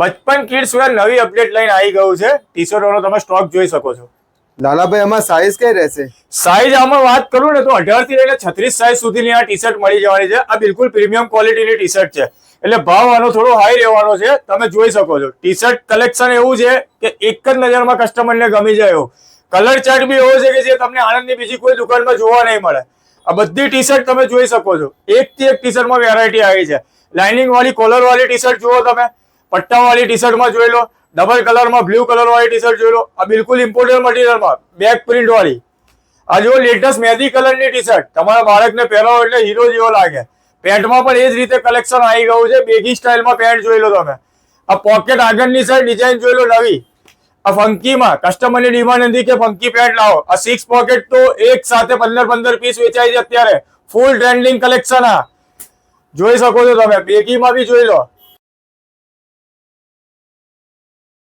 બચપન kids wear નવી update લઈને આવી ગયું છે. ટી શર્ટોનો તમે સ્ટોક જોઈ શકો છો. લાલાભાઈ આમાં સાઈઝ કઈ રહેશે? સાઈઝ આમાં વાત કરું ને તો 18 થી લઈને 36 સાઈઝ સુધીની આ ટી શર્ટ મળી જવાની છે. આ બિલકુલ પ્રીમિયમ ક્વોલિટીની ટી શર્ટ છે, એટલે ભાવ આનો થોડો હાઈ રહેવાનો છે. તમે જોઈ શકો છો ટી શર્ટ કલેક્શન એવું છે કે એક જ નજરમાં કસ્ટમરને ગમી જાય એવું. કલર ચાર્ટ બી એવો છે કે જે તમને આણંદની બીજી કોઈ દુકાનમાં જોવા નહીં મળે. આ બધી ટી શર્ટ તમે જોઈ શકો છો, એકથી એક ટી શર્ટમાં વેરાયટી આવી છે. લાઇનિંગ વાળી કોલર વાળી ટી શર્ટ જુઓ તમે, પટ્ટા વાળી ટી શર્ટમાં જોઈ લો, ડબલ કલરમાં બ્લુ કલર વાળી ટી શર્ટ જોઈ લો. આ બિલકુલ ઇમ્પોર્ટેડ મટીરિયલમાં બેક પ્રિન્ટ વાળી. આ જો લેટેસ્ટ મહેંદી કલરની ટી શર્ટ, તમારા બાળકને પહેરાવો એટલે હીરો જેવો લાગે. પેન્ટમાં પણ એ જ રીતે કલેક્શન આવી ગયું છે. બેગી સ્ટાઇલમાં પેન્ટ જોઈ લો તમે. આ પોકેટ આગળની સાઈડ ડિઝાઇન જોઈ લો નવી. આ ફંકીમાં કસ્ટમરની ડિમાન્ડ હતી કે ફંકી પેન્ટ લાવો. આ 6 પોકેટ તો એક સાથે 15 પીસ વેચાય છે અત્યારે. ફૂલ ટ્રેન્ડિંગ કલેક્શન આ જોઈ શકો છો તમે. બેગીમાં બી જોઈ લો.